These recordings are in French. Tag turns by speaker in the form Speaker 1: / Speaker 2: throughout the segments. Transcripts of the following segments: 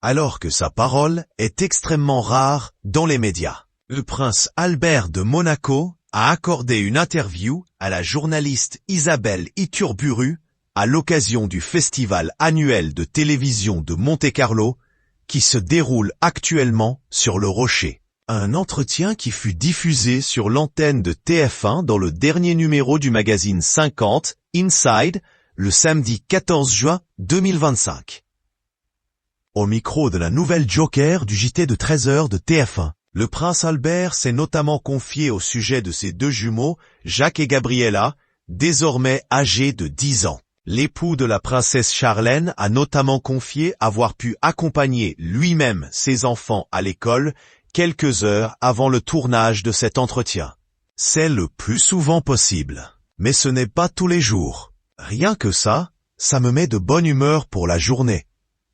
Speaker 1: alors que sa parole est extrêmement rare dans les médias. Le prince Albert de Monaco a accordé une interview à la journaliste Isabelle Iturburu à l'occasion du festival annuel de télévision de Monte-Carlo qui se déroule actuellement sur le Rocher. Un entretien qui fut diffusé sur l'antenne de TF1 dans le dernier numéro du magazine 50 Inside le samedi 14 juin 2025. Au micro de la nouvelle Joker du JT de 13h de TF1, le prince Albert s'est notamment confié au sujet de ses deux jumeaux, Jacques et Gabriella, désormais âgés de 10 ans. L'époux de la princesse Charlène a notamment confié avoir pu accompagner lui-même ses enfants à l'école quelques heures avant le tournage de cet entretien. C'est le plus souvent possible. Mais ce n'est pas tous les jours. Rien que ça me met de bonne humeur pour la journée,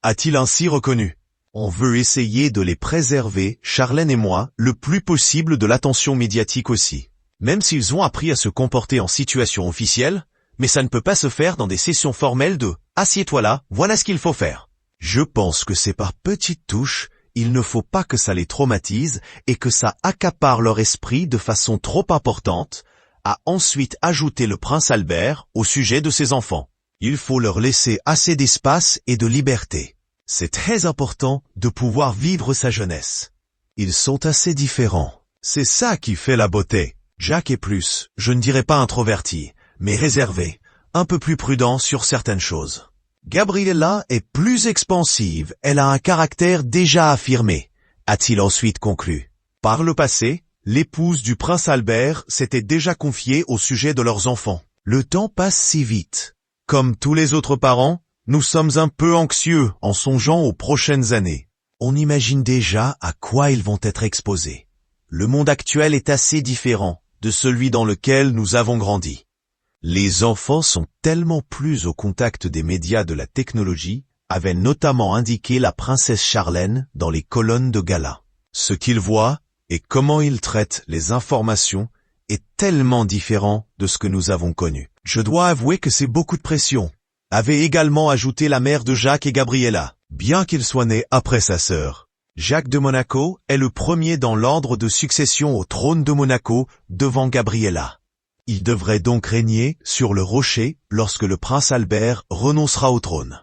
Speaker 1: a-t-il ainsi reconnu. On veut essayer de les préserver, Charlène et moi, le plus possible de l'attention médiatique aussi. Même s'ils ont appris à se comporter en situation officielle, mais ça ne peut pas se faire dans des sessions formelles de « assieds-toi là, voilà ce qu'il faut faire ». Je pense que c'est par petites touches, il ne faut pas que ça les traumatise et que ça accapare leur esprit de façon trop importante, a ensuite ajouté le prince Albert au sujet de ses enfants. Il faut leur laisser assez d'espace et de liberté. C'est très important de pouvoir vivre sa jeunesse. Ils sont assez différents. C'est ça qui fait la beauté. Jacques est plus, je ne dirais pas introverti, mais réservé, un peu plus prudent sur certaines choses. Gabriella est plus expansive, elle a un caractère déjà affirmé, a-t-il ensuite conclu. Par le passé, l'épouse du prince Albert s'était déjà confiée au sujet de leurs enfants. Le temps passe si vite. Comme tous les autres parents, nous sommes un peu anxieux en songeant aux prochaines années. On imagine déjà à quoi ils vont être exposés. Le monde actuel est assez différent de celui dans lequel nous avons grandi. Les enfants sont tellement plus au contact des médias de la technologie, avait notamment indiqué la princesse Charlène dans les colonnes de gala. Ce qu'ils voient et comment ils traitent les informations est tellement différent de ce que nous avons connu. Je dois avouer que c'est beaucoup de pression, avait également ajouté la mère de Jacques et Gabriella, bien qu'il soit né après sa sœur. Jacques de Monaco est le premier dans l'ordre de succession au trône de Monaco devant Gabriella. Il devrait donc régner sur le rocher lorsque le prince Albert renoncera au trône.